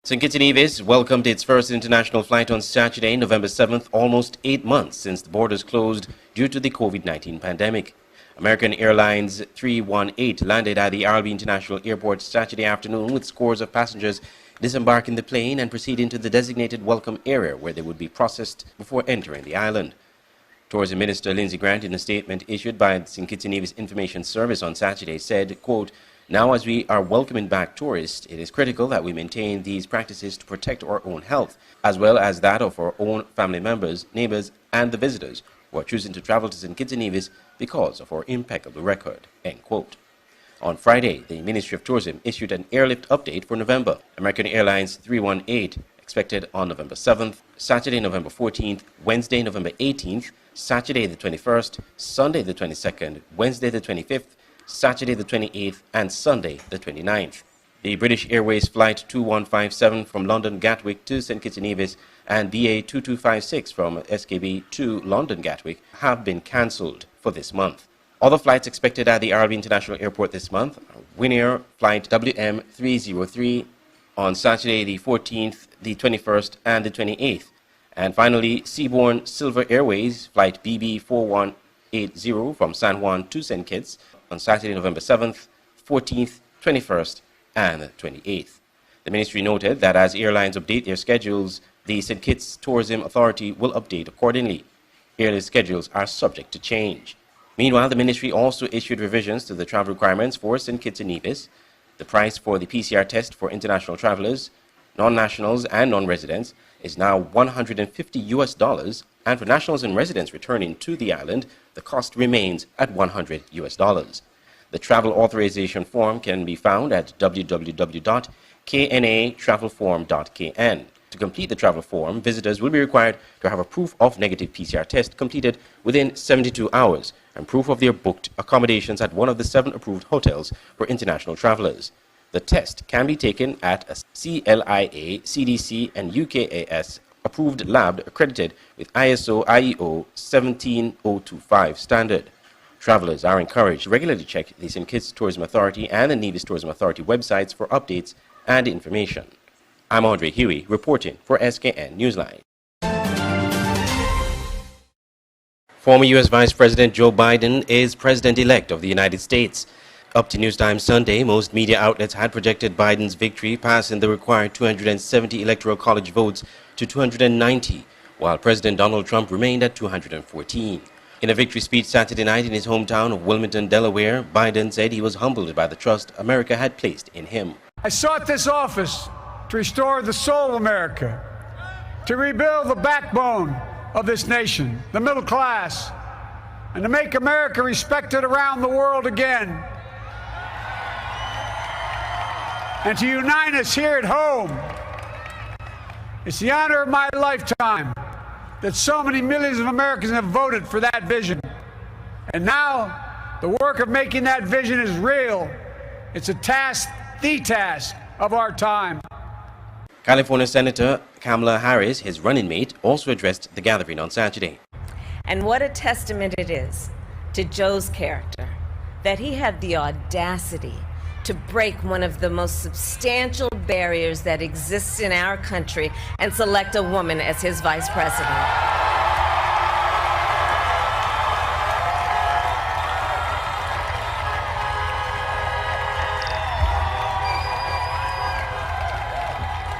Skn Newsline welcomed its first international flight on Saturday, November 7th, almost 8 months since the borders closed due to the COVID-19 pandemic. American Airlines 318 landed at the Albi International Airport Saturday afternoon with scores of passengers disembarking the plane and proceeding to the designated welcome area where they would be processed before entering the island. Tourism Minister Lindsey Grant, in a statement issued by the Skn Newsline Information Service on Saturday, said, quote, "Now as we are welcoming back tourists, it is critical that we maintain these practices to protect our own health, as well as that of our own family members, neighbors, and the visitors who are choosing to travel to Skn Newsline because of our impeccable record." End quote. On Friday, the Ministry of Tourism issued an airlift update for November. American Airlines 318 expected on November 7th, Saturday, November 14th, Wednesday, November 18th, Saturday the 21st, Sunday the 22nd, Wednesday the 25th, Saturday the 28th and Sunday the 29th. The British Airways Flight 2157 from London Gatwick to Skn Newsline and BA 2256 from SKB to London Gatwick have been cancelled for this month. Other flights expected at the Albi International Airport this month are Winair Flight WM 303 on Saturday the 14th, the 21st and the 28th. And finally, Seabourn Silver Airways Flight BB 4180 from San Juan to St. Kitts on Saturday, November 7th, 14th, 21st, and 28th. The ministry noted that as airlines update their schedules, the St. Kitts Tourism Authority will update accordingly. Airlift schedules are subject to change. Meanwhile, the ministry also issued revisions to the travel requirements for Skn Newsline. The price for the PCR test for international travelers, non-nationals and non-residents is now $150, and for nationals and residents returning to the island, the cost remains at $100. The travel authorization form can be found at www.knatravelform.kn. To complete the travel form, visitors will be required to have a proof of negative PCR test completed within 72 hours and proof of their booked accommodations at one of the 7 approved hotels for international travelers. The test can be taken at a CLIA, CDC, and UKAS approved lab accredited with ISO IEO 17025 standard. Travelers are encouraged to regularly check the St. Kitts Tourism Authority and the Nevis Tourism Authority websites for updates and information. I'm Andre Huey reporting for SKN Newsline. Former U.S. Vice President Joe Biden is President-elect of the United States. Up to Newstime Sunday, most media outlets had projected Biden's victory, passing the required 270 Electoral College votes to 290, while President Donald Trump remained at 214. In a victory speech Saturday night in his hometown of Wilmington, Delaware, Biden said he was humbled by the trust America had placed in him. I sought this office to restore the soul of America, to rebuild the backbone of this nation, the middle class, and to make America respected around the world again, and to unite us here at home. It's the honor of my lifetime that so many millions of Americans have voted for that vision. And now, the work of making that vision is real. It's a task, the task of our time. California Senator Kamala Harris, his running mate, also addressed the gathering on Saturday. And what a testament it is to Joe's character that he had the audacity to break one of the most substantial barriers that exists in our country and select a woman as his vice president.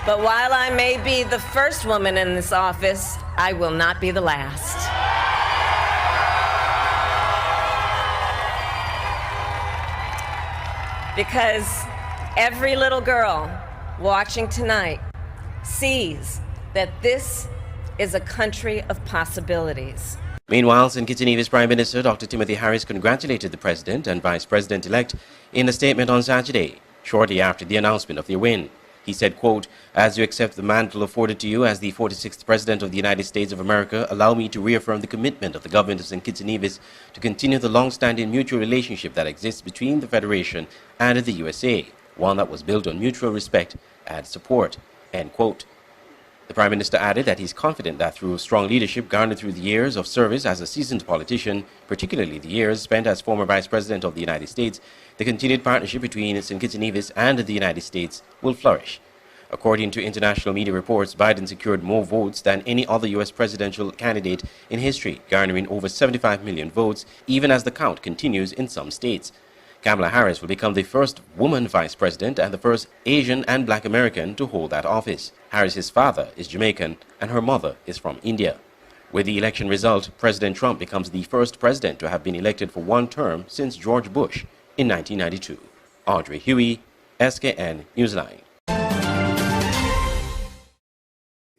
But while I may be the first woman in this office, I will not be the last. Because every little girl watching tonight sees that this is a country of possibilities. Meanwhile, Skn Newsline Prime Minister Dr. Timothy Harris congratulated the President and Vice President-elect in a statement on Saturday, shortly after the announcement of their win. He said, quote, "As you accept the mantle afforded to you as the 46th President of the United States of America, allow me to reaffirm the commitment of the government of Skn Newsline to continue the long-standing mutual relationship that exists between the Federation and the USA, one that was built on mutual respect and support." End quote. The Prime Minister added that he's confident that through strong leadership garnered through the years of service as a seasoned politician, particularly the years spent as former Vice President of the United States, the continued partnership between Skn Newsline and the United States will flourish. According to international media reports, Biden secured more votes than any other U.S. presidential candidate in history, garnering over 75 million votes, even as the count continues in some states. Kamala Harris will become the first woman vice president and the first Asian and Black American to hold that office. Harris's father is Jamaican and her mother is from India. With the election result, President Trump becomes the first president to have been elected for one term since George Bush in 1992. Audrey Huey, SKN Newsline.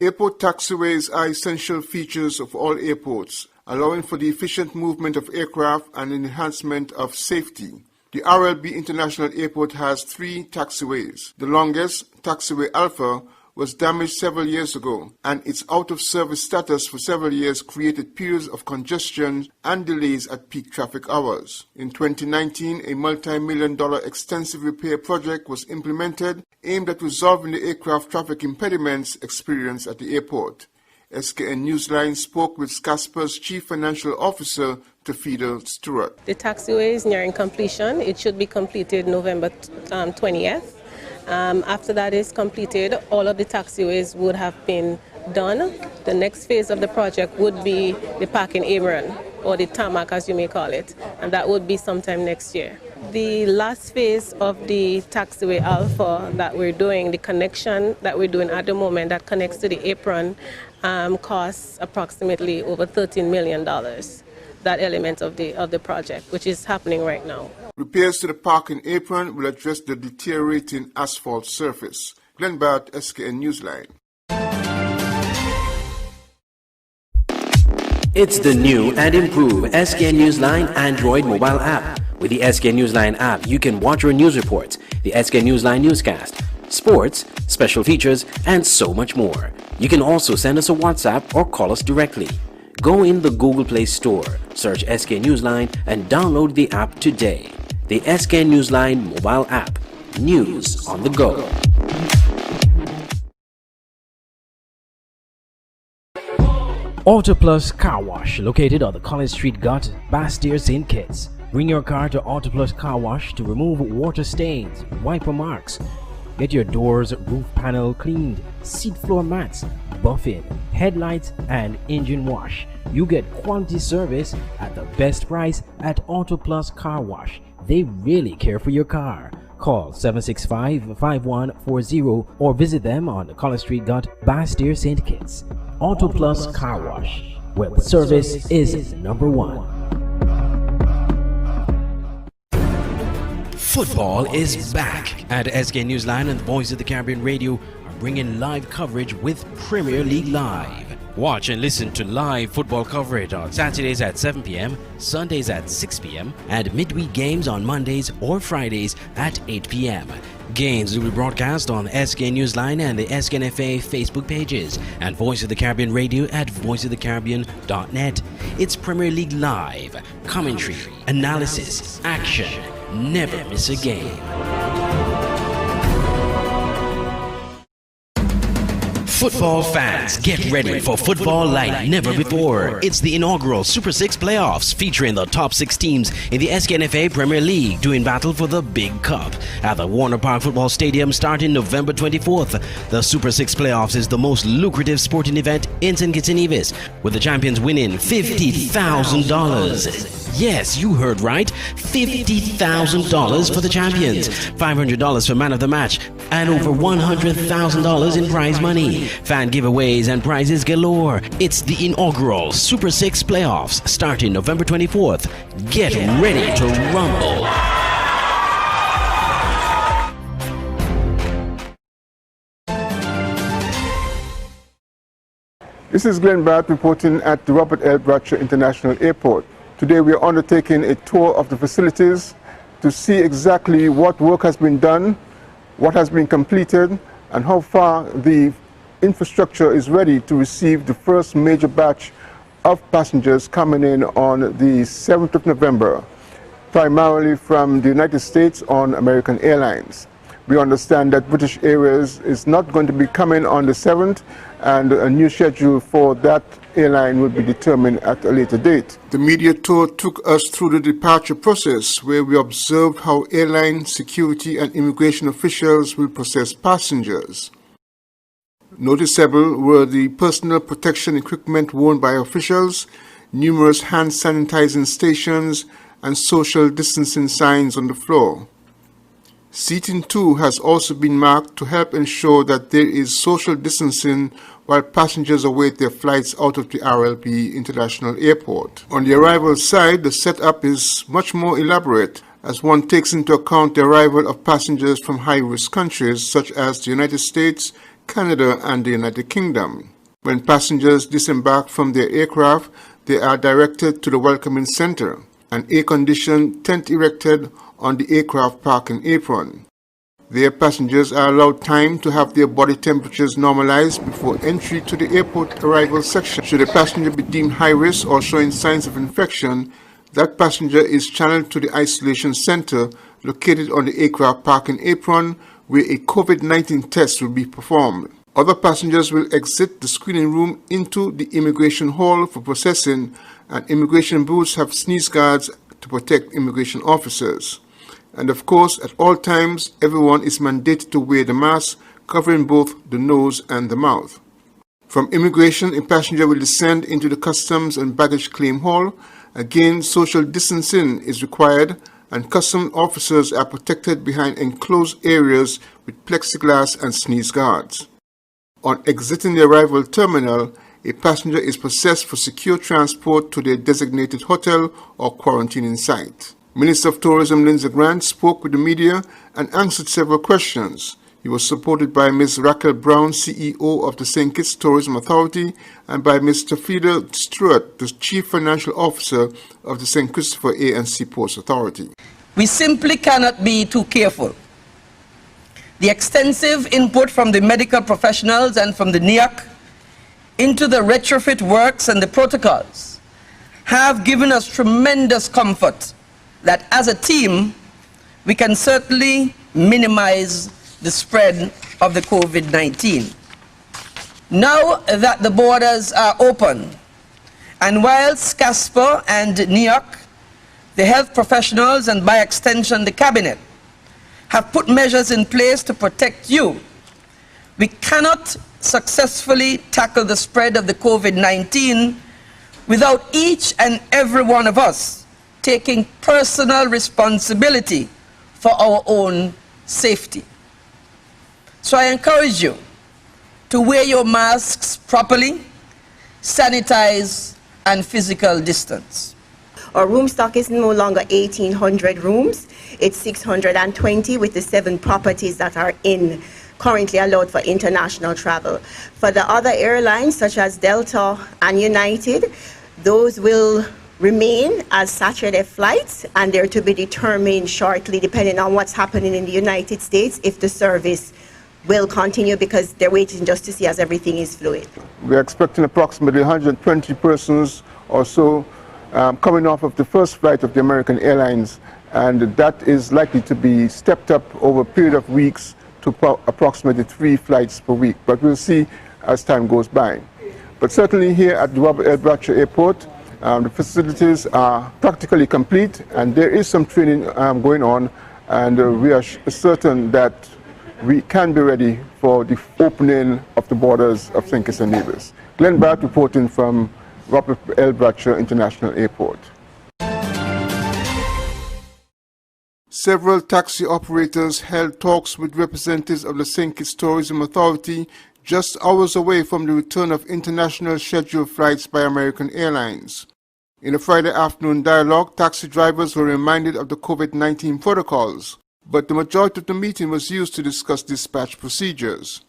Airport taxiways are essential features of all airports, allowing for the efficient movement of aircraft and enhancement of safety. The RLB International Airport has 3 taxiways. The longest, Taxiway Alpha, was damaged several years ago, and its out-of-service status for several years created periods of congestion and delays at peak traffic hours. In 2019, a multi-million-dollar extensive repair project was implemented aimed at resolving the aircraft traffic impediments experienced at the airport. SKN Newsline spoke with SCASPA's Chief Financial Officer, Tafidel Stewart. The taxiway is nearing completion. It should be completed November 20th. After that is completed, all of the taxiways would have been done. The next phase of the project would be the parking apron, or the tarmac as you may call it, and that would be sometime next year. The last phase of the Taxiway Alpha that we're doing, the connection that we're doing at the moment that connects to the apron, costs approximately over $13 million, that element of the project, which is happening right now. Repairs to the parking apron will address the deteriorating asphalt surface. Glenn Barrett, SKN Newsline. It's the new and improved SKN Newsline Android mobile app. With the SKN Newsline app, you can watch your news reports, the SKN Newsline Newscast, sports, special features, and so much more. You can also send us a WhatsApp or call us directly. Go in the Google Play Store, search SKN Newsline, and download the app today. The SKN Newsline mobile app. News on the go. Auto Plus Car Wash, located on the College Street Gut, Bastille, St. Kitts. Bring your car to Auto Plus Car Wash to remove water stains, wiper marks. Get your doors, roof panel cleaned, seat floor mats, buffing, headlights, and engine wash. You get quality service at the best price at Auto Plus Car Wash. They really care for your car. Call 765-5140 or visit them on the College Street Gut, Bastille, St. Kitts. Auto Plus Car Wash, where the service is number one. Football is back at SKN Newsline, and the Voice of the Caribbean Radio are bringing live coverage with Premier League Live. Watch and listen to live football coverage on Saturdays at 7 p.m., Sundays at 6 p.m., and midweek games on Mondays or Fridays at 8 p.m. Games will be broadcast on SKN Newsline and the SKNFA Facebook pages, and Voice of the Caribbean Radio at voiceofthecaribbean.net. It's Premier League Live. Commentary, analysis, action. Never miss a game. Football fans, get ready for football like never before. It's the inaugural Super 6 playoffs featuring the top 6 teams in the SKNFA Premier League doing battle for the Big Cup at the Warner Park Football Stadium starting November 24th. The Super 6 playoffs is the most lucrative sporting event in St. Kitts and Nevis, with the champions winning $50,000. Yes, you heard right. $50,000 for the champions, $500 for man of the match, and over $100,000 in prize money. Fan giveaways and prizes galore. It's the inaugural Super 6 playoffs starting November 24th. Get ready to rumble. This is Glenn Barrett reporting at the Robert L. Bradshaw International Airport. Today we are undertaking a tour of the facilities to see exactly what work has been done, what has been completed, and how far the infrastructure is ready to receive the first major batch of passengers coming in on the 7th of November, primarily from the United States on American Airlines. We understand that British Airways is not going to be coming on the 7th, and a new schedule for that airline will be determined at a later date. The media tour took us through the departure process, where we observed how airline security and immigration officials will process passengers. Noticeable were the personal protection equipment worn by officials, numerous hand sanitizing stations, and social distancing signs on the floor. Seating too has also been marked to help ensure that there is social distancing while passengers await their flights out of the RLB International Airport. On the arrival side, the setup is much more elaborate as one takes into account the arrival of passengers from high-risk countries such as the United States, Canada, and the United Kingdom. When passengers disembark from their aircraft, they are directed to the welcoming center, an air-conditioned tent erected on the aircraft parking apron. Their passengers are allowed time to have their body temperatures normalized before entry to the airport arrival section. Should a passenger be deemed high risk or showing signs of infection, that passenger is channeled to the isolation center located on the aircraft parking apron where a COVID-19 test will be performed. Other passengers will exit the screening room into the immigration hall for processing, and immigration booths have sneeze guards to protect immigration officers. And of course, at all times, everyone is mandated to wear the mask covering both the nose and the mouth. From immigration, a passenger will descend into the customs and baggage claim hall. Again, social distancing is required, and customs officers are protected behind enclosed areas with plexiglass and sneeze guards. On exiting the arrival terminal, a passenger is processed for secure transport to their designated hotel or quarantining site. Minister of Tourism Lindsey Grant spoke with the media and answered several questions. He was supported by Ms. Raquel Brown, CEO of the St. Kitts Tourism Authority, and by Mr. Frieda Stewart, the Chief Financial Officer of the St. Christopher A&C Ports Authority. We simply cannot be too careful. The extensive input from the medical professionals and from the NIAC into the retrofit works and the protocols have given us tremendous comfort that as a team, we can certainly minimize the spread of the COVID-19. Now that the borders are open, and whilst CASPA and NIAC, the health professionals, and by extension the Cabinet, have put measures in place to protect you, we cannot successfully tackle the spread of the COVID-19 without each and every one of us taking personal responsibility for our own safety. So I encourage you to wear your masks properly, sanitize, and physical distance. Our room stock is no longer 1,800 rooms. It's 620 with the 7 properties that are currently allowed for international travel. For the other airlines, such as Delta and United, those will remain as Saturday flights, and they're to be determined shortly, depending on what's happening in the United States, if the service will continue, because they're waiting just to see as everything is fluid. We're expecting approximately 120 persons or so coming off of the first flight of the American Airlines, and that is likely to be stepped up over a period of weeks to approximately 3 flights per week, but we'll see as time goes by. But certainly here at the Robert L. Bratcher Airport, the facilities are practically complete, and there is some training going on, and we are certain that we can be ready for the opening of the borders of St. Kitts and Nevis. Glenn Barrett reporting from Robert L. Bratcher International Airport. Several taxi operators held talks with representatives of the St. Kitts Tourism Authority just hours away from the return of international scheduled flights by American Airlines. In a Friday afternoon dialogue, taxi drivers were reminded of the COVID-19 protocols, but the majority of the meeting was used to discuss dispatch procedures.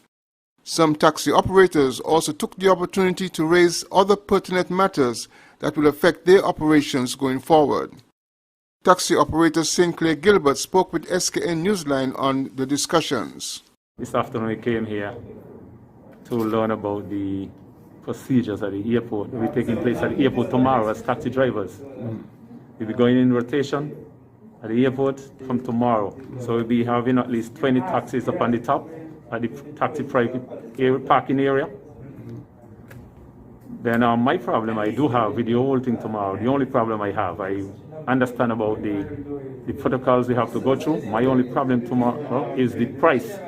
Some taxi operators also took the opportunity to raise other pertinent matters that will affect their operations going forward. Taxi operator St. Clair Gilbert spoke with SKN Newsline on the discussions. This afternoon we came here to learn about the procedures at the airport. We'll be taking place at the airport tomorrow as taxi drivers. We'll be going in rotation at the airport from tomorrow. So we'll be having at least 20 taxis up on the top at the taxi parking area. Then my problem I do have with the whole thing tomorrow, the only problem I have, I understand about the protocols we have to go through. My only problem tomorrow is the price.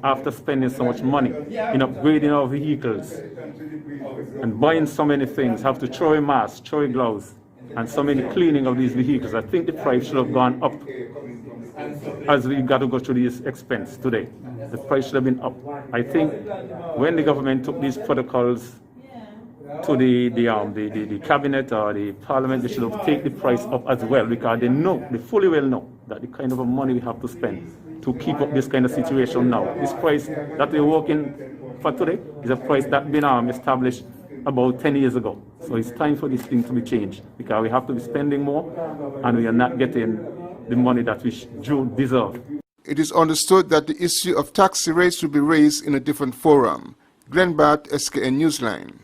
after spending so much money in upgrading our vehicles and buying so many things, have to throw a mask, throw a gloves, and so many cleaning of these vehicles. I think the price should have gone up as we got to go through this expense today. The price should have been up. I think when the government took these protocols to the cabinet or the parliament, they should have taken the price up as well, because they fully well know that the kind of money we have to spend to keep up this kind of situation now. This price that we're working for today is a price that's been established about 10 years ago. So it's time for this thing to be changed, because we have to be spending more and we are not getting the money that we deserve. It is understood that the issue of taxi rates will be raised in a different forum. Glenn Batt, SKN Newsline.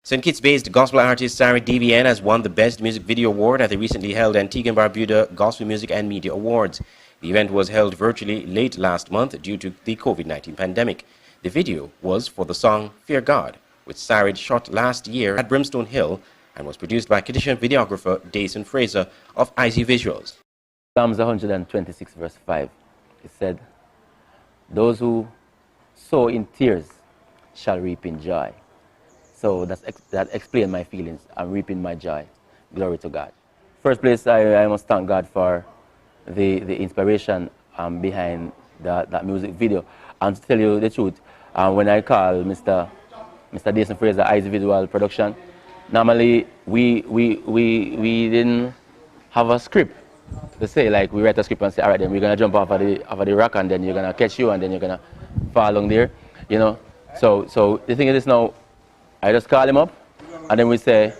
St. Kitts-based gospel artist Sarah DBN has won the Best Music Video Award at the recently held Antigua and Barbuda Gospel Music and Media Awards. The event was held virtually late last month due to the COVID-19 pandemic. The video was for the song Fear God, which Sarah shot last year at Brimstone Hill and was produced by Caditian videographer Dayson Fraser of IC Visuals. Psalms 126 verse 5, it said, "Those who sow in tears shall reap in joy." So that explains my feelings. I'm reaping my joy. Glory to God. First place, I must thank God for the inspiration behind that music video. And to tell you the truth, when I call Mr. Dayson Fraser, IC Visual Production, normally we didn't have a script to say, like we write a script and say, all right, then we're gonna jump off of the rock and then you're gonna catch you and then you're gonna fall along there, you know. So the thing is this now, I just call him up and then we say,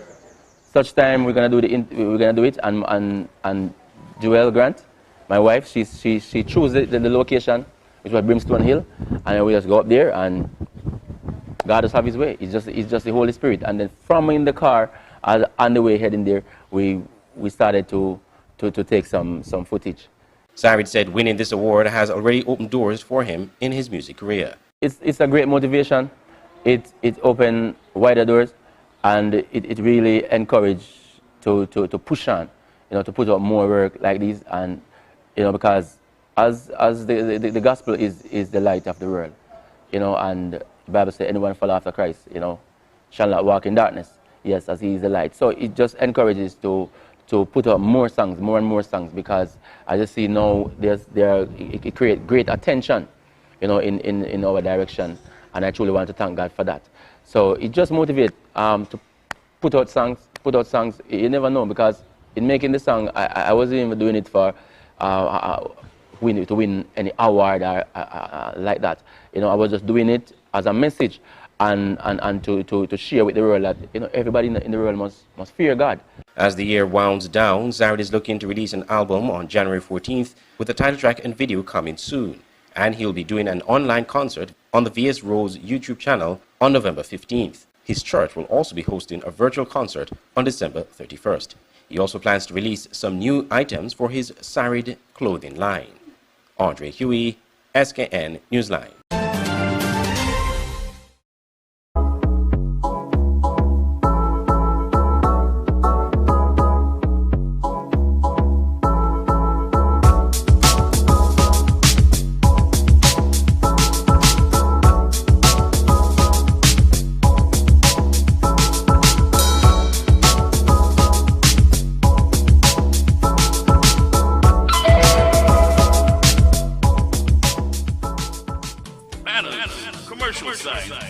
such time we're gonna do it and Joelle Grant, my wife, she chose the location, which was Brimstone Hill, and then we just go up there and God just have his way. It's just the Holy Spirit. And then from in the car, on the way heading there, we started to take some footage. Sarid said winning this award has already opened doors for him in his music career. It's a great motivation. It opened wider doors, and it really encouraged to push on, you know, to put up more work like this, and you know, because as the gospel is the light of the world, you know, and the Bible says anyone follow after Christ, you know, shall not walk in darkness. Yes, as he is the light. So it just encourages to put up more songs, more and more songs, because I just see now it creates great attention, you know, in our direction, and I truly want to thank God for that. So it just motivates to put out songs. You never know, because in making the song, I wasn't even doing it for to win any award or like that. You know, I was just doing it as a message and to share with the world that, you know, everybody in the world must fear God. As the year winds down, Zarid is looking to release an album on January 14th with the title track and video coming soon. And he'll be doing an online concert on the VS Rose YouTube channel on November 15th. His church will also be hosting a virtual concert on December 31st. He also plans to release some new items for his Sarid clothing line. Andre Huey, SKN Newsline.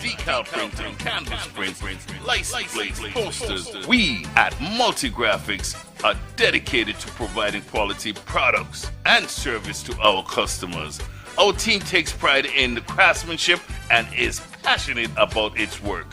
Decal printing, canvas prints, license plates, posters. We at Multigraphics are dedicated to providing quality products and service to our customers. Our team takes pride in the craftsmanship and is passionate about its work.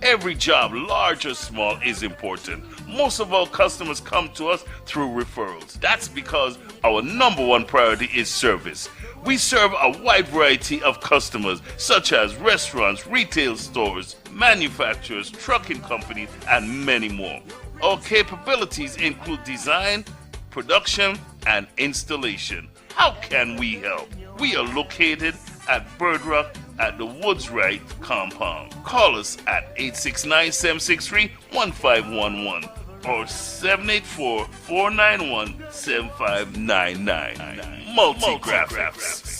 Every job, large or small, is important. Most of our customers come to us through referrals. That's because our #1 priority is service. We serve a wide variety of customers, such as restaurants, retail stores, manufacturers, trucking companies, and many more. Our capabilities include design, production, and installation. How can we help? We are located at Bird Rock at the Woods Right compound. Call us at 869-763-1511 or 784-491-7599. Multigraphics.